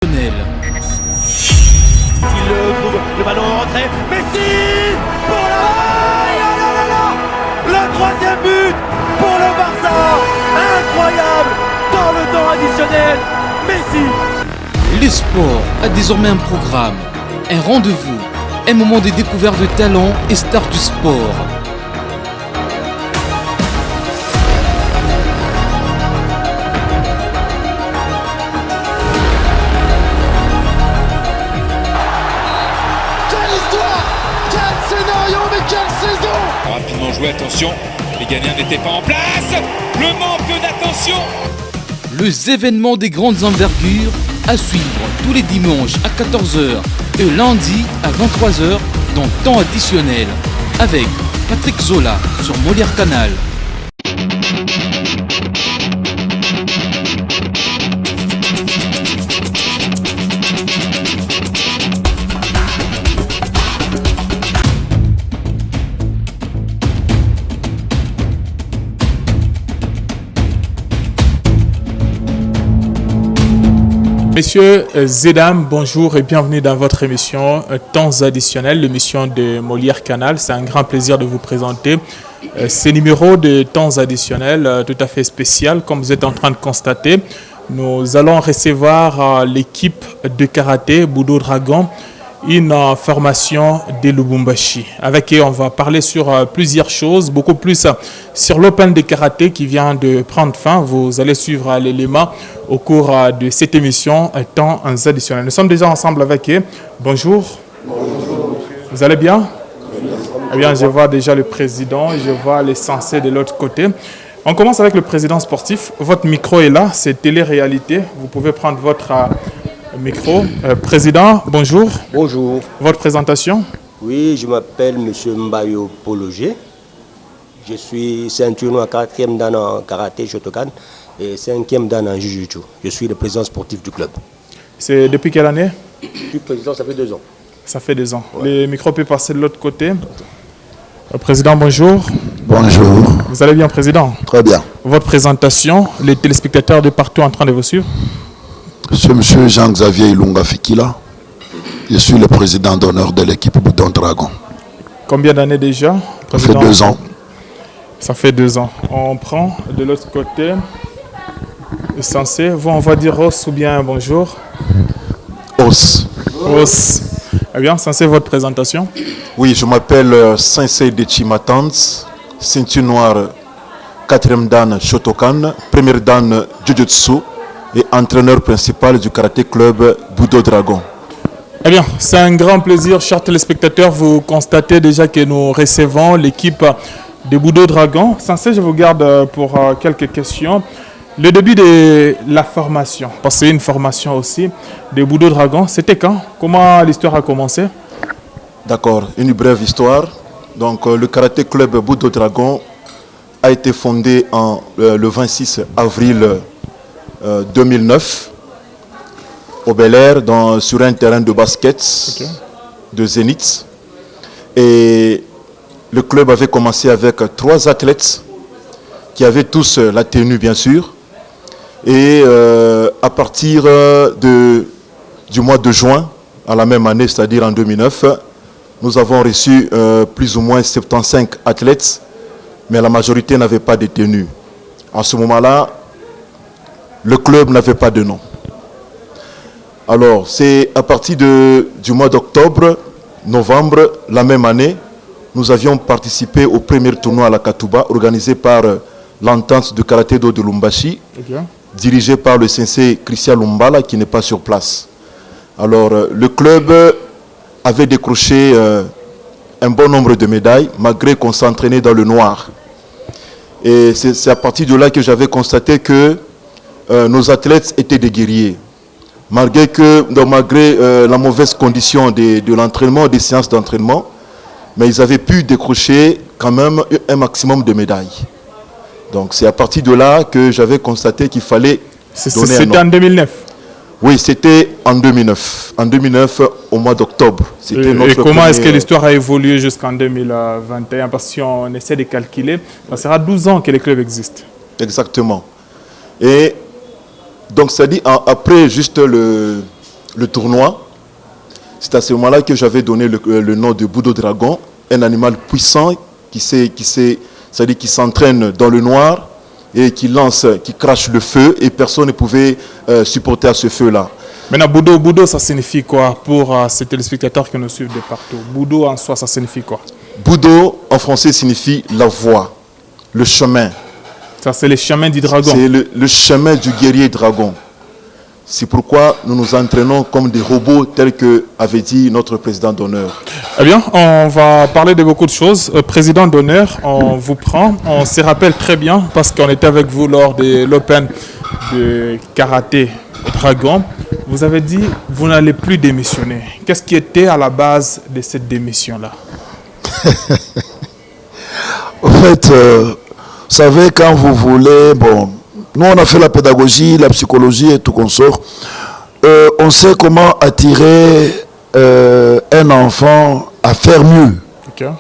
Il le trouve, le ballon en retrait, Messi pour le troisième but pour le Barça. Incroyable, dans le temps additionnel, Messi. Le sport a désormais un programme, un rendez-vous, un moment de découverte de talents et stars du sport. Rapidement joué, attention, les gagnants n'étaient pas en place. Le manque d'attention. Les événements des grandes envergures à suivre tous les dimanches à 14h et lundi à 23h dans Temps additionnel avec Patrick Zola sur Molière Canal. Messieurs et dames, bonjour et bienvenue dans votre émission Temps additionnel, l'émission de Molière Canal. C'est un grand plaisir de vous présenter ce numéro de Temps additionnel tout à fait spécial. Comme vous êtes en train de constater, nous allons recevoir l'équipe de karaté Budo Dragon, une formation de Lubumbashi. Avec eux, on va parler sur plusieurs choses, beaucoup plus sur l'Open de karaté qui vient de prendre fin. Vous allez suivre l'élément au cours de cette émission Temps additionnel. Nous sommes déjà ensemble avec eux. Bonjour. Bonjour. Vous allez bien? Eh bien, je vois déjà le président, je vois les censés de l'autre côté. On commence avec le président sportif. Votre micro est là, c'est télé-réalité. Vous pouvez prendre votre micro. Président, bonjour. Bonjour. Votre présentation? Oui, je m'appelle M. Mbayo Pologé. Je suis ceinture noire 4e dan en karaté Shotokan et 5e dan en Jiu-Jitsu. Je suis le président sportif du club. C'est depuis quelle année? Je suis président, ça fait 2 ans. Ça fait 2 ans. Ouais. Le micro peut passer de l'autre côté. Président, bonjour. Bonjour. Vous allez bien, président? Très bien. Votre présentation, les téléspectateurs de partout en train de vous suivre. C'est M. Jean-Xavier Ilunga Fikila. Je suis le président d'honneur de l'équipe Budo Dragon. Combien d'années déjà? Ça fait 2 ans. Ça fait 2 ans. On prend de l'autre côté. Censé. Vous, on va dire os ou bien bonjour? Os. Os. Eh bien, censé votre présentation. Oui, je m'appelle Sensei de Chimatans, ceinture noire 4e dan Shotokan, 1er dan Jiu-Jitsu et entraîneur principal du karaté club Budo Dragon. Eh bien, c'est un grand plaisir, chers téléspectateurs. Vous constatez déjà que nous recevons l'équipe de Budo Dragon. Censé, je vous garde pour quelques questions. Le début de la formation, parce que c'est une formation aussi de Budo Dragon, c'était quand? Comment l'histoire a commencé? D'accord, une brève histoire. Donc, le karaté club Budo Dragon a été fondé le 26 avril 2009 au Bel Air sur un terrain de basket de Zénith. Et le club avait commencé avec 3 athlètes qui avaient tous la tenue, bien sûr. Et à partir du mois de juin, à la même année, c'est-à-dire en 2009, nous avons reçu plus ou moins 75 athlètes, mais la majorité n'avait pas de tenue. À ce moment-là, le club n'avait pas de nom. Alors, c'est à partir du mois d'octobre, novembre, la même année, nous avions participé au premier tournoi à la Katouba, organisé par l'entente de karaté de Lubumbashi, dirigé par le sensei Christian Lumbala, qui n'est pas sur place. Alors, le club avait décroché un bon nombre de médailles, malgré qu'on s'entraînait dans le noir. Et c'est à partir de là que j'avais constaté que nos athlètes étaient des guerriers. Malgré la mauvaise condition de l'entraînement, des séances d'entraînement, mais ils avaient pu décrocher quand même un maximum de médailles. Donc c'est à partir de là que j'avais constaté qu'il fallait donner un nom. C'était en 2009? Oui, c'était en 2009. En 2009, au mois d'octobre. Et comment est-ce que l'histoire a évolué jusqu'en 2021? Parce que si on essaie de calculer, ça sera 12 ans que le club existe. Exactement. Et donc, c'est-à-dire, après juste le tournoi. C'est à ce moment-là que j'avais donné le nom de Budo Dragon, un animal puissant qui s'entraîne dans le noir et qui crache le feu et personne ne pouvait supporter à ce feu-là. Maintenant, Budo, ça signifie quoi pour ces téléspectateurs qui nous suivent de partout? Budo en soi, ça signifie quoi? Budo en français signifie la voie, le chemin. Ça, c'est le chemin du dragon. C'est le chemin du guerrier dragon. C'est pourquoi nous nous entraînons comme des robots, tels que avait dit notre président d'honneur. Eh bien, on va parler de beaucoup de choses. Président d'honneur, on vous prend. On se rappelle très bien parce qu'on était avec vous lors de l'Open de karaté dragon. Vous avez dit vous n'allez plus démissionner. Qu'est-ce qui était à la base de cette démission-là? En fait, vous savez, quand vous voulez, bon, nous on a fait la pédagogie, la psychologie et tout consort. On sait comment attirer un enfant à faire mieux. Okay.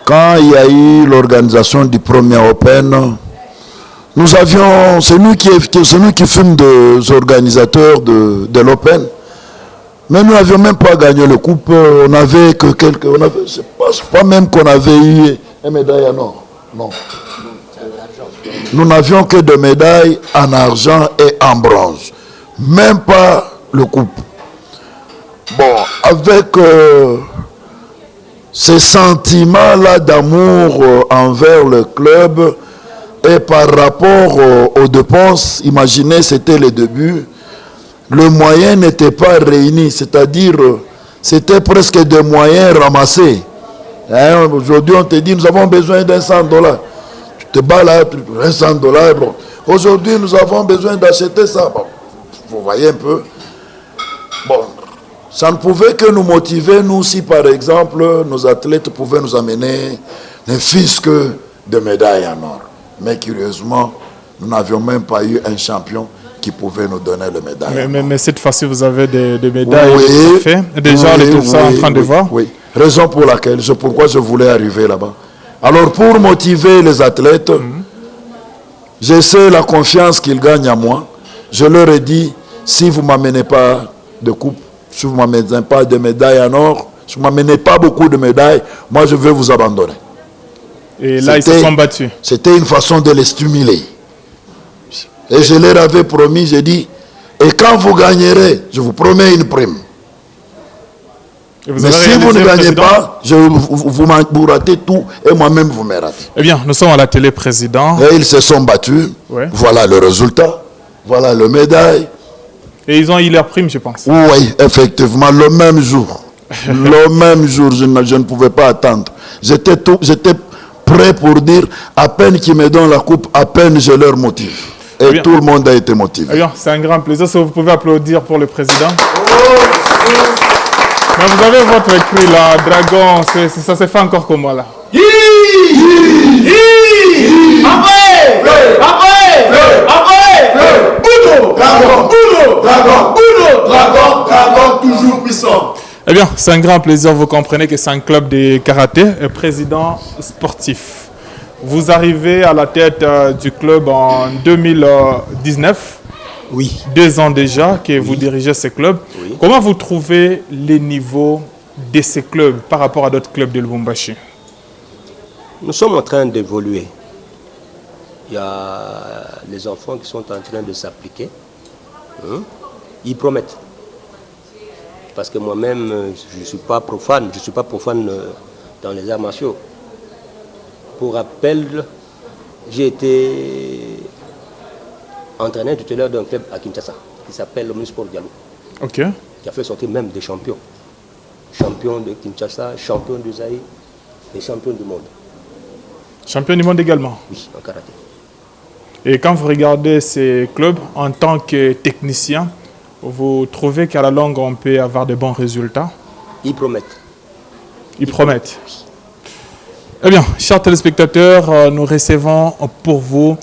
Quand il y a eu l'organisation du premier Open, nous avions, c'est nous qui fûmes des organisateurs de l'Open, mais nous n'avions même pas gagné le coupe. On avait que quelques, c'est pas même qu'on avait eu une médaille en or, non. Nous n'avions que des médailles en argent et en bronze, même pas le coupe. Bon, avec ces sentiments-là d'amour envers le club et par rapport aux dépenses, imaginez, c'était le début, le moyen n'était pas réuni, c'est-à-dire c'était presque des moyens ramassés. Hein, aujourd'hui, on te dit, nous avons besoin d'un $100. Tu te bats là, $100. Bon. Aujourd'hui, nous avons besoin d'acheter ça. Bon, vous voyez un peu. Bon, ça ne pouvait que nous motiver, nous, si par exemple, nos athlètes pouvaient nous amener ne fût-ce que de médailles en or. Mais curieusement, nous n'avions même pas eu un champion qui pouvait nous donner le médaille. Mais cette fois-ci, vous avez des médailles. Oui, fait. Déjà, on est tout ça en train de voir. Oui, raison pour laquelle, c'est pourquoi je voulais arriver là-bas. Alors, pour motiver les athlètes, je sais la confiance qu'ils gagnent à moi. Je leur ai dit, si vous ne m'amenez pas de coupe, si vous ne m'amenez pas de médailles en or, si vous ne m'amenez pas beaucoup de médailles, moi je vais vous abandonner. Et là, ils se sont battus. C'était une façon de les stimuler. Et je leur avais promis, j'ai dit, et quand vous gagnerez, je vous promets une prime. Mais si vous ne gagnez pas, vous ratez tout et moi-même vous me ratez. Eh bien, nous sommes à la télé, président. Et ils se sont battus. Ouais. Voilà le résultat. Voilà le médaille. Et ils ont eu leur prime, je pense. Oui, effectivement, le même jour. Le même jour, je ne pouvais pas attendre. J'étais prêt pour dire, à peine qu'ils me donnent la coupe, à peine je leur motive. Et bien, tout le monde a été motivé. Eh bien, c'est un grand plaisir. Si vous pouvez applaudir pour le président. Mais vous avez votre cri là, dragon, ça se fait encore comment là? Dragon, toujours puissant. Eh bien, c'est un grand plaisir. Vous comprenez que c'est un club de karaté, président sportif. Vous arrivez à la tête du club en 2019. Oui. 2 ans déjà que vous dirigez ce club. Oui. Comment vous trouvez les niveaux de ces clubs par rapport à d'autres clubs de Lubumbashi? Nous sommes en train d'évoluer. Il y a les enfants qui sont en train de s'appliquer. Ils promettent. Parce que moi-même, je ne suis pas profane. Je ne suis pas profane dans les arts martiaux. Pour rappel, j'ai été entraîneur tutélaire d'un club à Kinshasa qui s'appelle l'Omnisport Diallo. Ok. Qui a fait sortir même des champions. Champion de Kinshasa, champion du Zaïre et champion du monde. Champion du monde également? Oui, en karaté. Et quand vous regardez ces clubs en tant que technicien, vous trouvez qu'à la longue, on peut avoir de bons résultats? Ils promettent. Ils promettent. Oui. Eh bien, chers téléspectateurs, nous recevons pour vous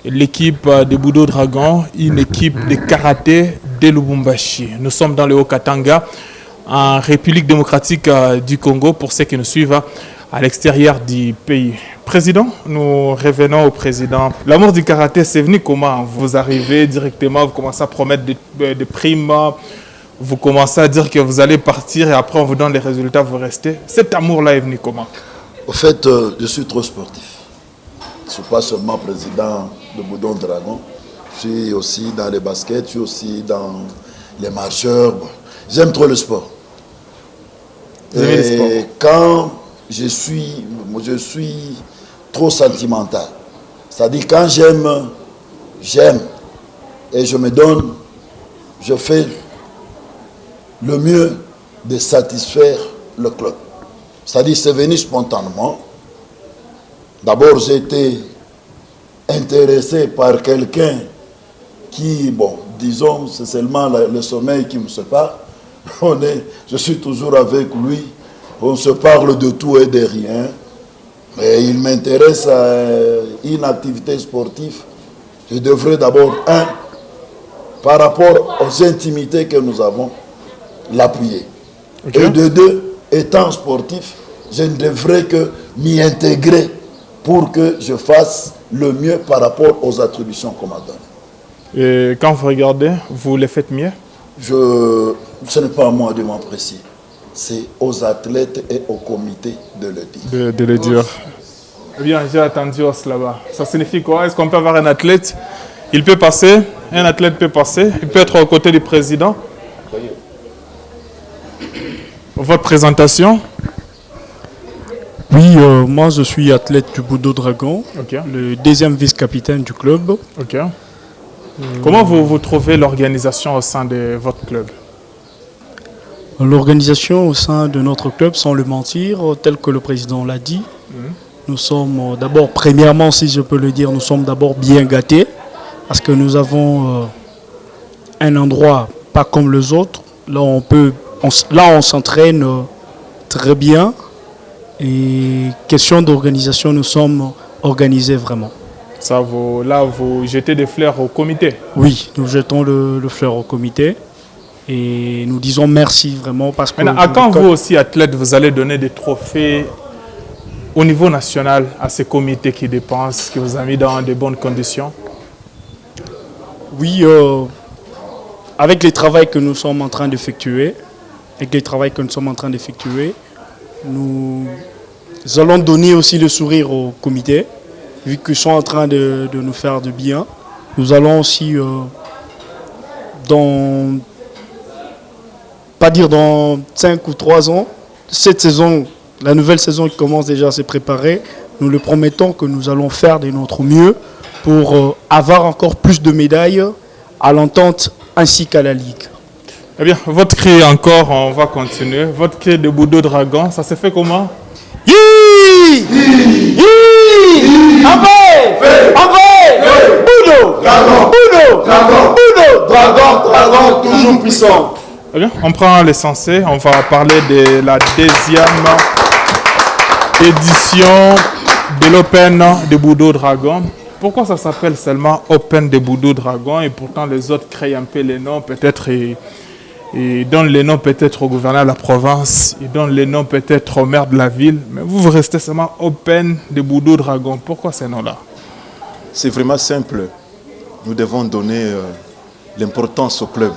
l'équipe de Budo Dragon, une équipe de karaté de Lubumbashi. Nous sommes dans le Haut-Katanga, en République démocratique du Congo, pour ceux qui nous suivent à l'extérieur du pays. Président, nous revenons au président. L'amour du karaté, c'est venu comment? Vous arrivez directement, vous commencez à promettre des primes, vous commencez à dire que vous allez partir et après on vous donne les résultats, vous restez. Cet amour-là est venu comment? Au fait, je suis trop sportif. Je ne suis pas seulement président de Boudon Dragon. Je suis aussi dans les baskets, je suis aussi dans les marcheurs. Bon. J'aime trop le sport. Vous aimez le sport? Et quand je suis trop sentimental. C'est-à-dire quand j'aime et je me donne, je fais le mieux de satisfaire le club. C'est-à-dire c'est venu spontanément. D'abord j'ai été intéressé par quelqu'un qui, bon, disons, c'est seulement le sommeil qui me sépare. Je suis toujours avec lui. On se parle de tout et de rien. Mais il m'intéresse à une activité sportive. Je devrais d'abord, par rapport aux intimités que nous avons, l'appuyer. Okay. Et de deux, étant sportif, je ne devrais que m'y intégrer pour que je fasse le mieux par rapport aux attributions qu'on m'a données. Et quand vous regardez, vous les faites mieux? Ce n'est pas à moi de m'apprécier. C'est aux athlètes et au comité de le dire. De le dire. Eh bien, j'ai attendu là-bas. Ça signifie quoi? Est-ce qu'on peut avoir un athlète? Il peut passer, un athlète peut passer, il peut être aux côtés du président. Votre présentation? Oui, moi je suis athlète du Boudon Dragon, okay. Le deuxième vice-capitaine du club. Okay. Comment vous trouvez l'organisation au sein de votre club? L'organisation au sein de notre club, sans le mentir, tel que le président l'a dit, nous sommes d'abord, premièrement, si je peux le dire, nous sommes d'abord bien gâtés parce que nous avons un endroit pas comme les autres. Là, on s'entraîne très bien et question d'organisation, nous sommes organisés vraiment. Ça, là, vous jetez des fleurs au comité? Oui, nous jetons le fleur au comité. Et nous disons merci vraiment parce que... Maintenant, quand vous aussi, athlète, vous allez donner des trophées au niveau national à ces comités qui dépensent, qui vous ont mis dans de bonnes conditions? Oui, avec les travaux que nous sommes en train d'effectuer, nous allons donner aussi le sourire au comité, vu qu'ils sont en train de nous faire du bien. Nous allons aussi, dans 5 ou 3 ans, cette saison, la nouvelle saison qui commence déjà à se préparer, nous le promettons que nous allons faire de notre mieux pour avoir encore plus de médailles à l'entente ainsi qu'à la Ligue. Eh bien, votre cri encore, on va continuer. Votre cri de Boudon Dragon, ça se fait comment? Boudon Dragon, toujours puissant. Eh bien, on prend l'essentiel, on va parler de la deuxième édition de l'Open de Boudon Dragon. Pourquoi ça s'appelle seulement Open de Boudon Dragon et pourtant les autres créent un peu les noms, peut-être ils donnent les noms peut-être au gouverneur de la province, ils donnent les noms peut-être au maire de la ville, mais vous restez seulement Open de Boudon Dragon. Pourquoi ces noms-là? C'est vraiment simple. Nous devons donner l'importance au club.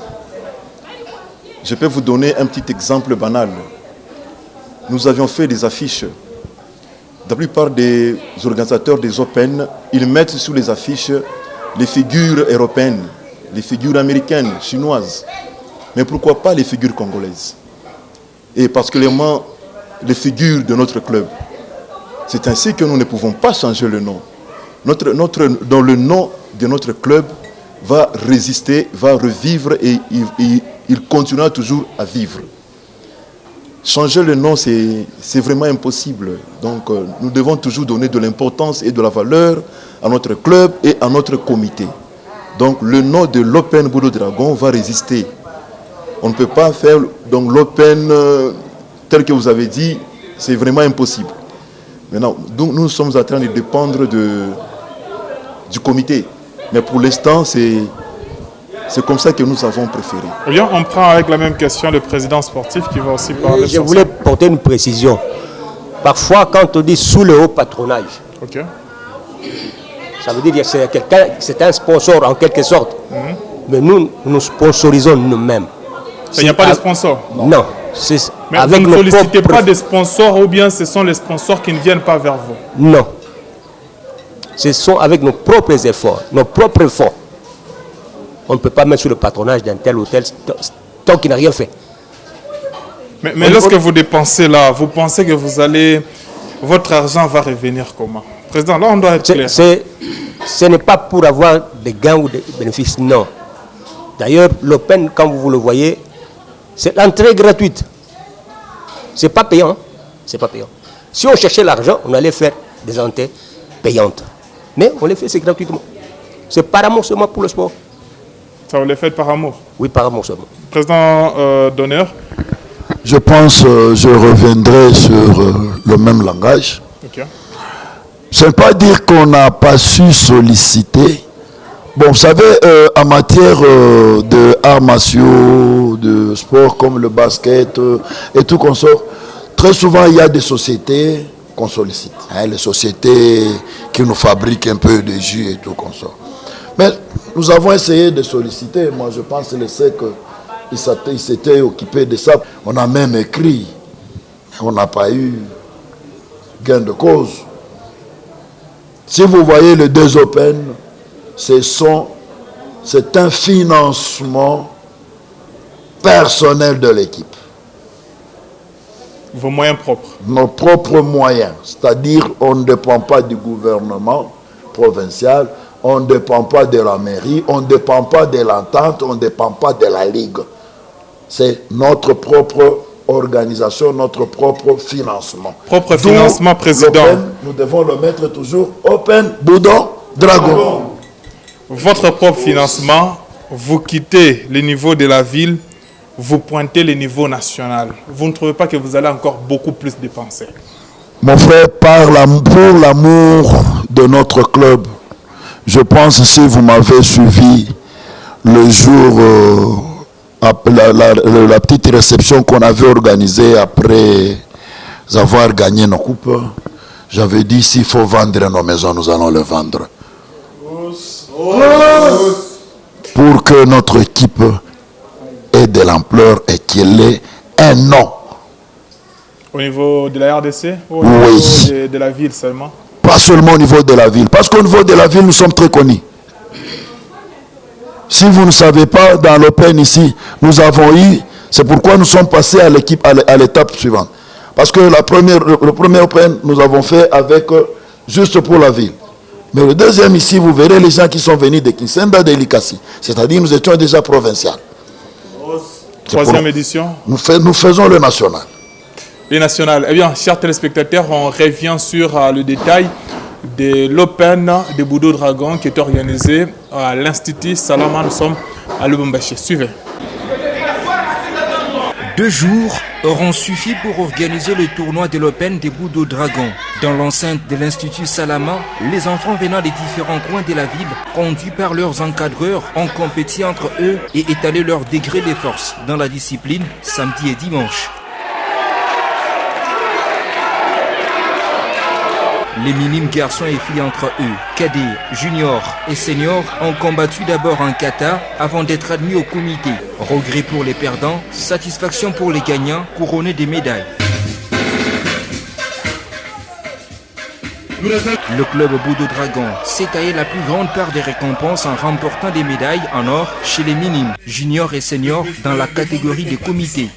Je peux vous donner un petit exemple banal. Nous avions fait des affiches. La plupart des organisateurs des Open, ils mettent sur les affiches les figures européennes, les figures américaines, chinoises. Mais pourquoi pas les figures congolaises? Et particulièrement les figures de notre club. C'est ainsi que nous ne pouvons pas changer le nom. Dans le nom de notre club va résister, va revivre et il continuera toujours à vivre. Changer le nom, c'est vraiment impossible. Donc, nous devons toujours donner de l'importance et de la valeur à notre club et à notre comité. Donc, le nom de l'Open Boudon Dragon va résister. On ne peut pas faire l'Open tel que vous avez dit, c'est vraiment impossible. Maintenant, donc, nous sommes en train de dépendre du comité. Mais pour l'instant, c'est comme ça que nous avons préféré. Eh bien, on prend avec la même question le président sportif qui va aussi parler. Je voulais porter une précision. Parfois, quand on dit sous le haut patronage, okay. Ça veut dire que c'est un sponsor en quelque sorte. Mais nous sponsorisons nous-mêmes. Il n'y a pas de sponsors. Non. C'est Mais avec vous ne nos sollicitez propres- pas de sponsors ou bien ce sont les sponsors qui ne viennent pas vers vous? Non. Ce sont avec nos propres efforts, nos propres efforts. On ne peut pas mettre sur le patronage d'un tel ou tel tant qu'il n'a rien fait. Mais lorsque vous dépensez là, vous pensez que votre argent va revenir comment? Président, là on doit être clair. Ce n'est pas pour avoir des gains ou des bénéfices, non. D'ailleurs, l'Open, quand vous le voyez, c'est l'entrée gratuite. C'est pas payant. Hein. C'est pas payant. Si on cherchait l'argent, on allait faire des entrées payantes. Mais on les fait, c'est gratuitement. C'est par amour seulement pour le sport. Ça vous les fait par amour? Oui, par amour seulement. Président d'honneur. Je pense je reviendrai sur le même langage. Ok. Ce n'est pas dire qu'on n'a pas su solliciter. Bon, vous savez, en matière de arts martiaux, de sport comme le basket et tout qu'on sort, très souvent il y a des sociétés qu'on sollicite. Hein, les sociétés qui nous fabriquent un peu de jus et tout qu'on sort. Mais nous avons essayé de solliciter. Moi, je pense que le SEC, il s'était occupé de ça. On a même écrit. On n'a pas eu gain de cause. Si vous voyez les deux Open, c'est un financement personnel de l'équipe. Vos moyens propres? Nos propres moyens. C'est-à-dire, on ne dépend pas du gouvernement provincial, on ne dépend pas de la mairie, on ne dépend pas de l'entente, on ne dépend pas de la ligue. C'est notre propre organisation, notre propre financement. Propre financement, président. Nous devons le mettre toujours Open, Boudon, Dragon. Votre propre financement, vous quittez le niveau de la ville, vous pointez le niveau national. Vous ne trouvez pas que vous allez encore beaucoup plus dépenser? Mon frère, pour l'amour de notre club, je pense, si vous m'avez suivi le jour, la petite réception qu'on avait organisée après avoir gagné nos coupes, j'avais dit, s'il faut vendre nos maisons, nous allons les vendre. Pour que notre équipe ait de l'ampleur et qu'elle ait un nom. Au niveau de la RDC ou au Oui. niveau de la ville seulement? Pas seulement au niveau de la ville. Parce qu'au niveau de la ville, nous sommes très connus. Si vous ne savez pas, dans l'Open ici, nous avons eu, c'est pourquoi nous sommes passés à l'étape suivante. Parce que le premier Open, nous avons fait avec, juste pour la ville. Mais le deuxième ici, vous verrez les gens qui sont venus de Kinsenda, de Likasi. C'est-à-dire, nous étions déjà provincial. Troisième édition? Nous faisons le national. Le national. Eh bien, chers téléspectateurs, on revient sur le détail de l'Open de Boudou Dragon qui est organisé à l'Institut Salama. Nous sommes à Lubumbashi. Suivez. 2 jours auront suffi pour organiser le tournoi de l'Open des Boudou Dragon. Dans l'enceinte de l'Institut Salama, les enfants venant des différents coins de la ville, conduits par leurs encadreurs, ont compétit entre eux et étalé leur degré de force dans la discipline samedi et dimanche. Les minimes garçons et filles entre eux, cadets, juniors et seniors, ont combattu d'abord en kata avant d'être admis au comité. Regret pour les perdants, satisfaction pour les gagnants, couronnés des médailles. Le club Boudou Dragon s'est taillé la plus grande part des récompenses en remportant des médailles en or chez les minimes, juniors et seniors dans la catégorie des comités.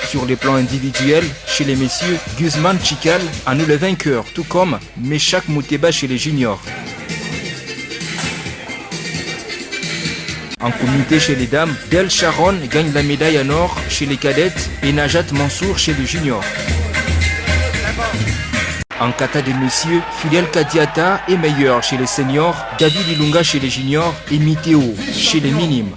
Sur les plans individuels, chez les messieurs, Guzman Chikal en est le vainqueur, tout comme Meshak Mouteba chez les juniors. En comité chez les dames, Del Sharon gagne la médaille en or chez les cadettes et Najat Mansour chez les juniors. En kata des messieurs, Fidel Kadiata est meilleur chez les seniors, David Ilunga chez les juniors et Miteo chez les minimes.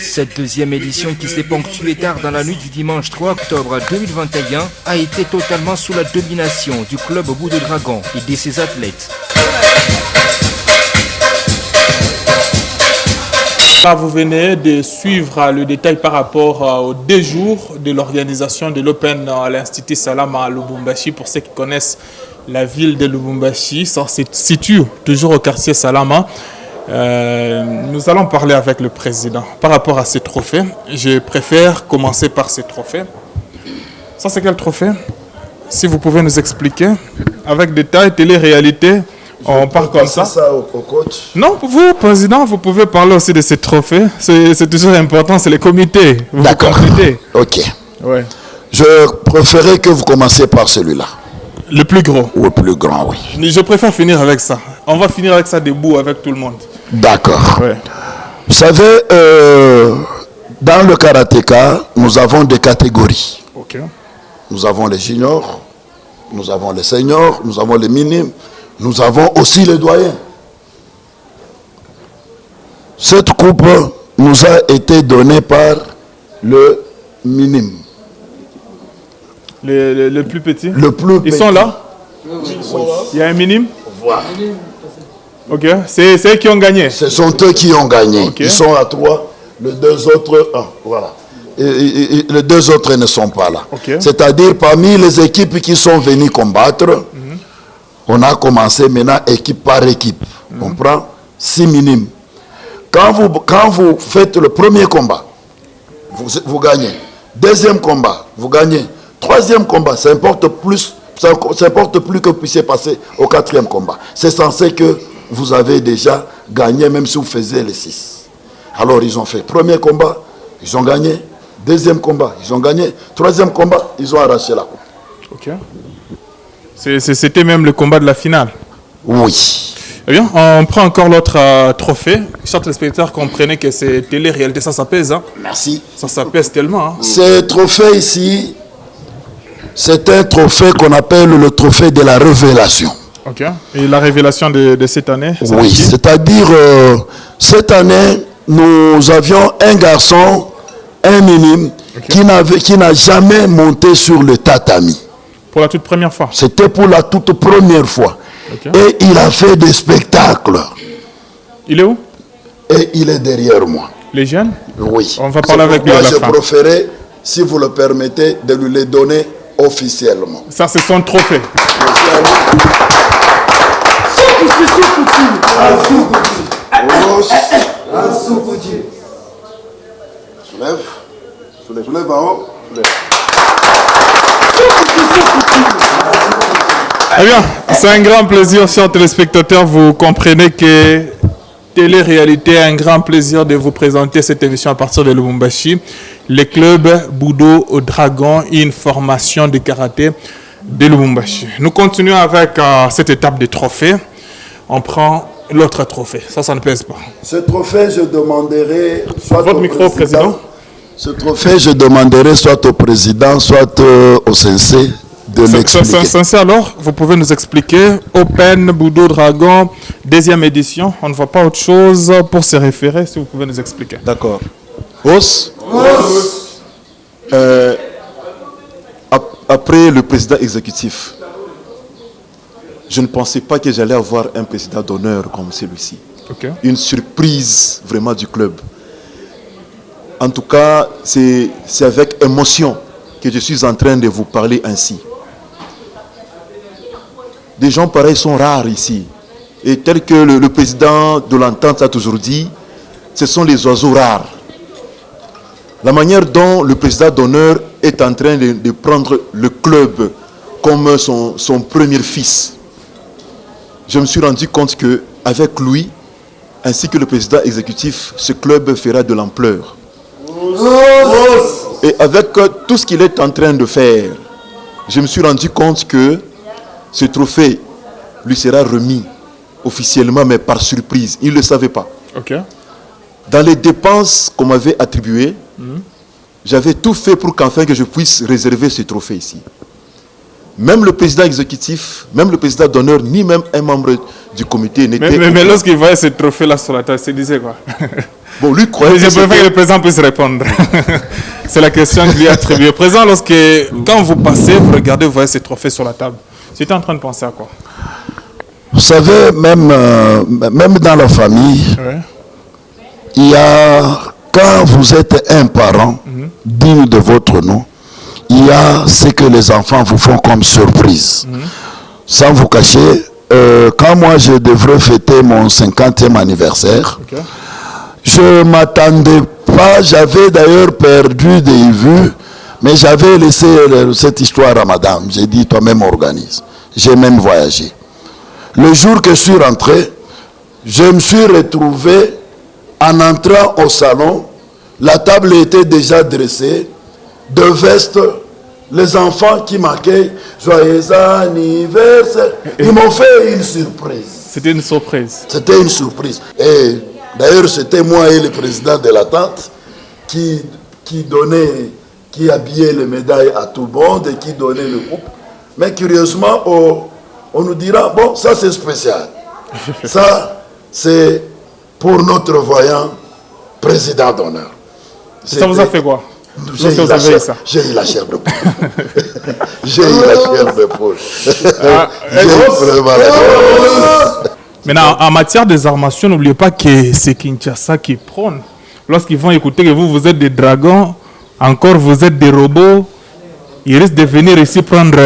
Cette deuxième édition qui s'est ponctuée tard dans la nuit du dimanche 3 octobre 2021 a été totalement sous la domination du club Boudou Dragon et de ses athlètes. Là, vous venez de suivre le détail par rapport aux 2 jours de l'organisation de l'Open à l'Institut Salama à Lubumbashi. Pour ceux qui connaissent la ville de Lubumbashi, ça se situe toujours au quartier Salama. Nous allons parler avec le président par rapport à ces trophées. Je préfère commencer par ces trophées. Ça, c'est quel trophée? Si vous pouvez nous expliquer avec détail, télé-réalité. On part comme ça. Au coach. Non, vous, président, vous pouvez parler aussi de ces trophées. C'est toujours important, c'est les comités. D'accord. Ok. Ouais. Je préférais que vous commenciez par celui-là. Le plus gros. Ou le plus grand, oui. Je préfère finir avec ça. On va finir avec ça debout avec tout le monde. D'accord. Ouais. Vous savez, dans le karatéka, nous avons des catégories. Ok. Nous avons les juniors, nous avons les seniors, nous avons les minimes, nous avons aussi les doyens. Cette coupe nous a été donnée par le minime. Le plus petit. Le plus petit. Ils sont là? Il y a un minime? Voilà. Ok. C'est eux qui ont gagné? Ce sont eux qui ont gagné. Okay. Ils sont à 3, les 2 autres, 1. Voilà. Et les 2 autres ne sont pas là. Okay. C'est-à-dire parmi les équipes qui sont venues combattre, on a commencé maintenant équipe par équipe. On prend 6 minimes. Quand vous faites le premier combat, vous gagnez. Deuxième combat, vous gagnez. Troisième combat, ça importe plus que vous puissiez passer au 4e combat. C'est censé que vous avez déjà gagné, même si vous faisiez les 6. Alors ils ont fait premier combat, ils ont gagné. Deuxième combat, ils ont gagné. Troisième combat, ils ont arraché la coupe. Ok. C'était même le combat de la finale. Oui. Eh bien, on prend encore l'autre trophée. Chers téléspectateurs, comprenez que c'est télé-réalité, ça pèse. Hein? Merci. Ça pèse tellement. Hein? Ce trophée ici, c'est un trophée qu'on appelle le trophée de la révélation. Ok. Et la révélation de cette année? Oui, c'est-à-dire, cette année, nous avions un garçon, un minime, qui n'a jamais monté sur le tatami. Pour la toute première fois? C'était pour la toute première fois. Okay. Et il a fait des spectacles. Il est où? Et il est derrière moi. Les jeunes? Oui. On va parler avec lui à la fin. Je préférais, si vous le permettez, de lui les donner officiellement. Ça, c'est son trophée. Soulève en haut. Eh bien, c'est un grand plaisir, chers téléspectateurs. Vous comprenez que télé-réalité a un grand plaisir de vous présenter cette émission à partir de Lubumbashi. Le club Budo au Dragon, une formation de karaté de Lubumbashi. Nous continuons avec cette étape de trophée. On prend l'autre trophée. Ça ne pèse pas. Ce trophée, je demanderai soit votre micro, président. Ce trophée, je demanderai soit au président, soit au sensei de l'expliquer. Sensei, alors, vous pouvez nous expliquer Open Budo Dragon, 2e édition. On ne voit pas autre chose pour se référer, si vous pouvez nous expliquer. D'accord. Après le président exécutif, je ne pensais pas que j'allais avoir un président d'honneur comme celui-ci. Okay. Une surprise vraiment du club. En tout cas, c'est avec émotion que je suis en train de vous parler ainsi. Des gens pareils sont rares ici. Et tel que le président de l'entente a toujours dit, ce sont les oiseaux rares. La manière dont le président d'honneur est en train de prendre le club comme son premier fils, je me suis rendu compte qu'avec lui, ainsi que le président exécutif, ce club fera de l'ampleur. Et avec tout ce qu'il est en train de faire, je me suis rendu compte que ce trophée lui sera remis officiellement, mais par surprise. Il ne le savait pas. Okay. Dans les dépenses qu'on m'avait attribuées, j'avais tout fait pour qu'enfin que je puisse réserver ce trophée ici. Même le président exécutif, même le président d'honneur, ni même un membre du comité n'était... Mais lorsqu'il voyait ce trophée-là sur la table, il disait quoi? Bon, lui croyait je préfère que le président puisse répondre. C'est la question que lui a attribuée. Président, quand vous passez, vous regardez, vous voyez ce trophée sur la table. J'étais en train de penser à quoi? Vous savez, même dans la famille, il y a, quand vous êtes un parent digne de votre nom, il y a ce que les enfants vous font comme surprise. Sans vous cacher, quand moi je devrais fêter mon 50e anniversaire, je ne m'attendais pas, j'avais d'ailleurs perdu des vues, mais j'avais laissé cette histoire à madame. J'ai dit, toi-même organise. J'ai même voyagé. Le jour que je suis rentré, je me suis retrouvé en entrant au salon. La table était déjà dressée, de vestes, les enfants qui m'accueillent, joyeux anniversaire. Ils m'ont fait une surprise. C'était une surprise. C'était une surprise. Et d'ailleurs, c'était moi et le président de la tente qui habillait les médailles à tout le monde et qui donnait le groupe. Mais curieusement, on nous dira, bon, ça c'est spécial. Ça, c'est pour notre voyant président d'honneur. Ça vous a fait quoi? J'ai eu la chair de poule. J'ai eu la chair de poule. Maintenant, en matière des armations, n'oubliez pas que c'est Kinshasa qui prône. Lorsqu'ils vont écouter que vous êtes des dragons, encore vous êtes des robots, ils risquent de venir ici prendre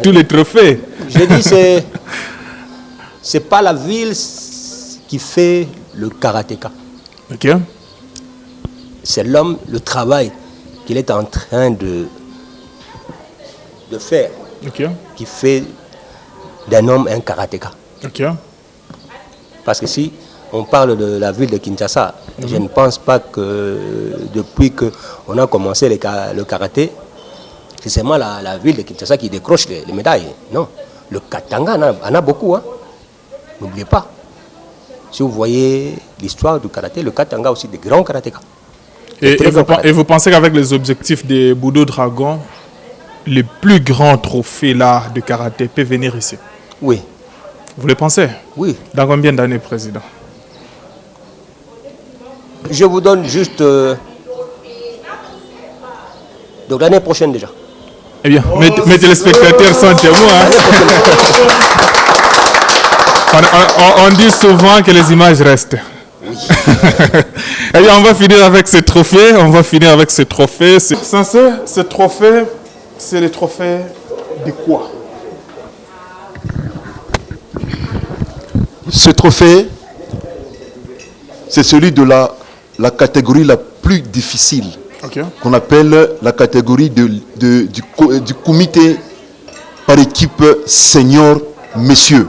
tous les trophées. Je dis, c'est pas la ville qui fait le karatéka. Ok. C'est l'homme, le travail qu'il est en train de faire, qui fait d'un homme un karatéka. Parce que si on parle de la ville de Kinshasa, je ne pense pas que depuis qu'on a commencé le karaté, c'est seulement la ville de Kinshasa qui décroche les médailles. Non, le Katanga en a beaucoup. Hein. N'oubliez pas. Si vous voyez l'histoire du karaté, le Katanga aussi des grands karatékas. Et vous pensez qu'avec les objectifs des Budo Dragons, les plus grands trophées là, de karaté peuvent venir ici? Oui. Vous le pensez? Oui. Dans combien d'années, président? Je vous donne juste... donc l'année prochaine déjà. Eh bien, mes téléspectateurs sont témoins. On dit souvent que les images restent. Oui. Eh bien, on va finir avec ce trophée. Censé, ce trophée, c'est le trophée de quoi? Ce trophée, c'est celui de la catégorie la plus difficile, qu'on appelle la catégorie du comité par équipe senior messieurs.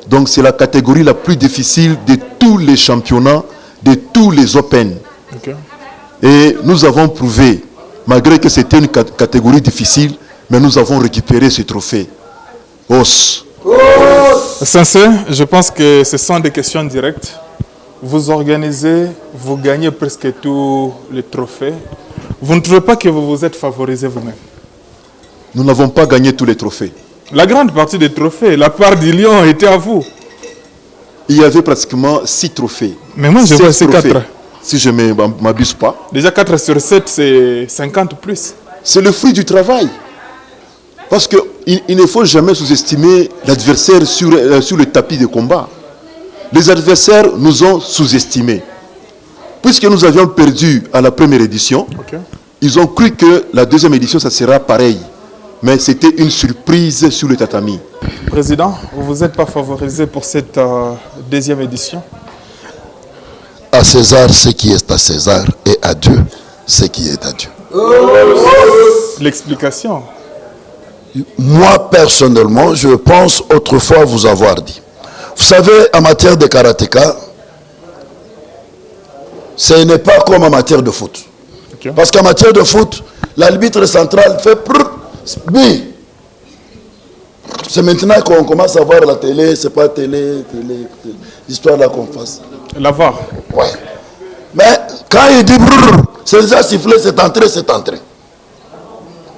Donc c'est la catégorie la plus difficile de tous les championnats, de tous les Open. Et nous avons prouvé, malgré que c'était une catégorie difficile, mais nous avons récupéré ce trophée. Sincère, je pense que ce sont des questions directes. Vous organisez, vous gagnez presque tous les trophées. Vous ne trouvez pas que vous vous êtes favorisé vous-même? Nous n'avons pas gagné tous les trophées. La grande partie des trophées, la part du lion était à vous. Il y avait pratiquement 6 trophées. Mais moi je vois c'est 4. Si je ne m'abuse pas. Déjà 4 sur 7, c'est 50 plus. C'est le fruit du travail. Parce qu'il ne faut jamais sous-estimer l'adversaire sur le tapis de combat. Les adversaires nous ont sous-estimés. Puisque nous avions perdu à la première édition, ils ont cru que la deuxième édition, ça sera pareil. Mais c'était une surprise sur le tatami. Président, vous n'êtes pas favorisé pour cette deuxième édition? À César ce qui est à César et à Dieu ce qui est à Dieu. L'explication? Moi, personnellement, je pense autrefois vous avoir dit. Vous savez, en matière de karatéka, ce n'est pas comme en matière de foot. Parce qu'en matière de foot, l'arbitre central fait oui. C'est maintenant qu'on commence à voir la télé, c'est pas télé, l'histoire là qu'on fasse. La VAR. Ouais. Mais quand il dit c'est déjà sifflé, c'est entré.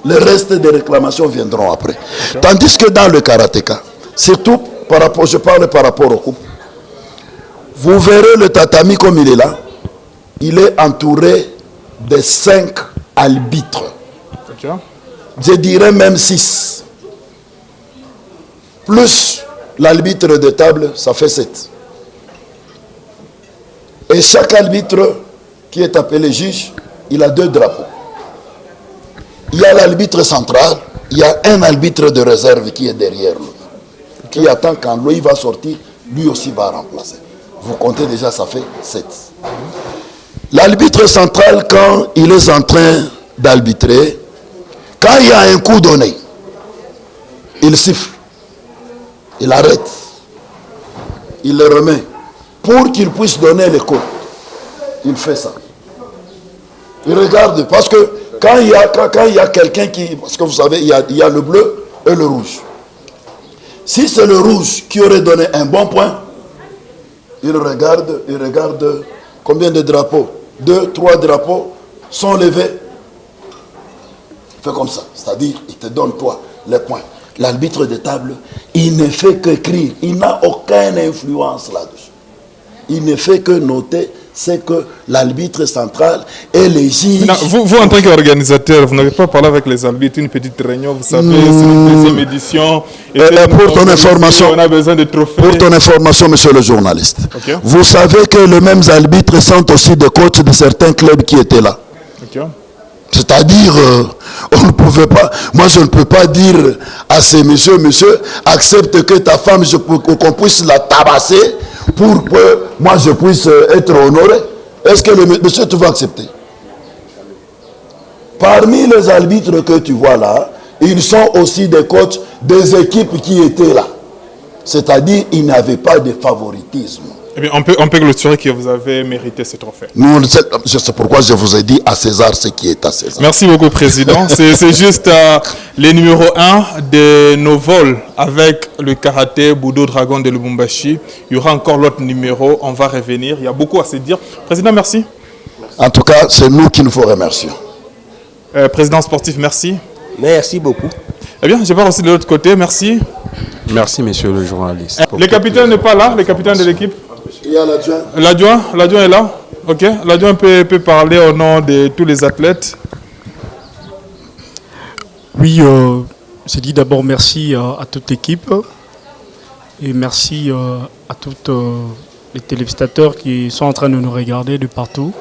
Le reste des réclamations viendront après. Tandis que dans le karatéka, surtout je parle par rapport au couple, vous verrez le tatami comme il est là, il est entouré de 5 arbitres. Je dirais même 6. Plus l'arbitre de table, ça fait 7. Et chaque arbitre qui est appelé juge, il a 2 drapeaux. Il y a l'arbitre central, il y a un arbitre de réserve qui est derrière lui, qui attend quand lui va sortir, lui aussi va remplacer. Vous comptez déjà, ça fait 7. L'arbitre central, quand il est en train d'arbitrer, quand il y a un coup donné, il siffle, il arrête, il le remet pour qu'il puisse donner le coup. Il fait ça. Il regarde, parce que quand il y a quelqu'un qui... Parce que vous savez, il y a le bleu et le rouge. Si c'est le rouge qui aurait donné un bon point, il regarde combien de drapeaux. 2, 3 drapeaux sont levés. Il fait comme ça. C'est-à-dire, il te donne toi les points. L'arbitre de table, il ne fait qu'écrire. Il n'a aucune influence là-dessus. Il ne fait que noter c'est que l'arbitre central et les juges... Vous, en tant qu'organisateur, vous n'avez pas parlé avec les arbitres, une petite réunion, vous savez, c'est une deuxième édition. Et pour ton information, on a besoin de trophées. Pour ton information, monsieur le journaliste, okay. Vous savez que les mêmes arbitres sont aussi des coachs de certains clubs qui étaient là. Okay. C'est-à-dire, on ne pouvait pas... Moi, je ne peux pas dire à ces messieurs, monsieur, accepte que ta femme, qu'on puisse la tabasser pour que moi je puisse être honoré. Est-ce que le monsieur, tu vas accepter? Parmi les arbitres que tu vois là, ils sont aussi des coachs des équipes qui étaient là. C'est-à-dire, il n'y avait pas de favoritisme. Eh bien, on peut clôturer que vous avez mérité ce trophée. C'est pourquoi je vous ai dit à César ce qui est à César. Merci beaucoup, Président. C'est juste les numéros 1 de nos vols avec le karaté Budo Dragon de Lubumbashi. Il y aura encore l'autre numéro, on va revenir. Il y a beaucoup à se dire. Président, merci. En tout cas, c'est nous qui nous faut remercier. Président sportif, merci. Merci beaucoup. Eh bien, je pars aussi de l'autre côté, merci. Merci, monsieur le journaliste. Le capitaine n'est pas là, le capitaine de l'équipe. Il y a l'adjoint. L'adjoint est là. Ok, l'adjoint peut parler au nom de tous les athlètes. Oui, j'ai dit d'abord merci à toute l'équipe et merci à tous les téléspectateurs qui sont en train de nous regarder de partout.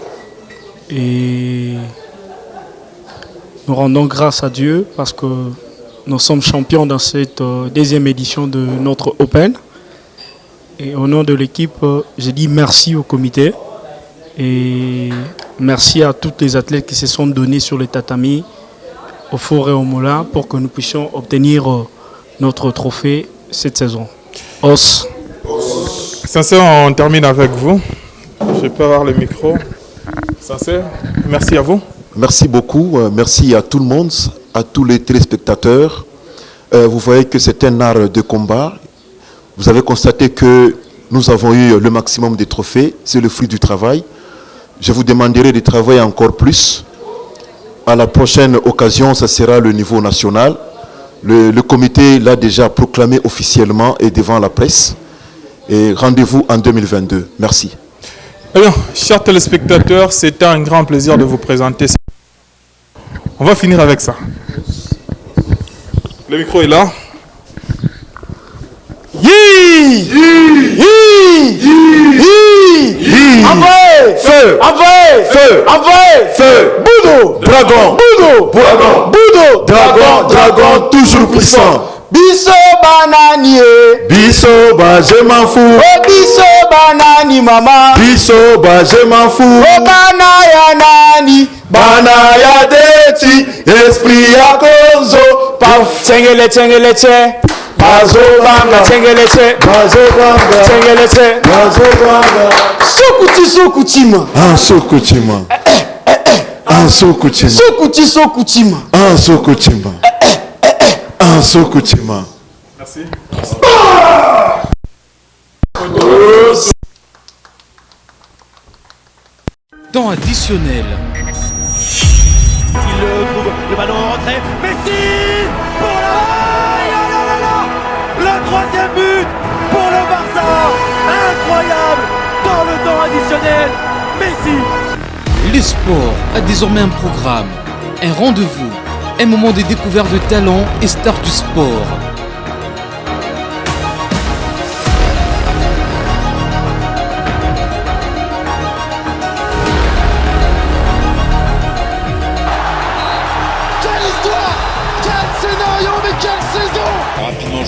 Et nous rendons grâce à Dieu parce que nous sommes champions dans cette deuxième édition de notre Open. Et au nom de l'équipe, je dis merci au comité et merci à tous les athlètes qui se sont donnés sur le tatami, au four et au moulin pour que nous puissions obtenir notre trophée cette saison. Os. Sincère, on termine avec vous. Je peux avoir le micro. Sincère, merci à vous. Merci beaucoup. Merci à tout le monde, à tous les téléspectateurs. Vous voyez que c'est un art de combat. Vous avez constaté que nous avons eu le maximum de trophées. C'est le fruit du travail. Je vous demanderai de travailler encore plus. À la prochaine occasion, ça sera le niveau national. Le comité l'a déjà proclamé officiellement et devant la presse. Et rendez-vous en 2022. Merci. Alors, chers téléspectateurs, c'est un grand plaisir de vous présenter. On va finir avec ça. Le micro est là. Envoyez! Feu! Envoyez! Feu! Envoyez! Feu! Budo! Dragon! Budo! Dragon! Budo! Dragon, toujours puissant! Biso banani e! Biso ba, je m'en fous! Oh biso banani mama! Biso ba, je m'en fous! Oh banaya nani! Banaya deti, esprit ya konzo! Paf! Tengele tengele te! Bazobanga! Tengele te! Bazobanga! Tengele te! Bazobanga! Sokutima! Ah, Sokutima! Ah, Sokutima! Sokutima! Ah, Sokutima! Ah, Sokutima! Merci. Temps additionnel. Il le trouve, le ballon en retrait. Messi pour le troisième but pour le Barça. Incroyable dans le temps additionnel. Messi. Le sport a désormais un programme, un rendez-vous, un moment de découverte de talents et stars du sport.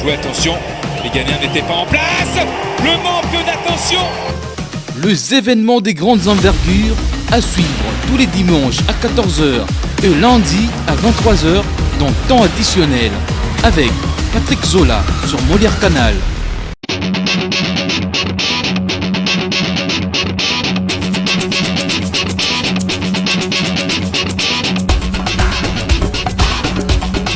joué, attention, les gagnants n'étaient pas en place. Le manque d'attention. Les événements des grandes envergures à suivre tous les dimanches à 14h et lundi à 23h dans temps additionnel avec Patrick Zola sur Molière Canal.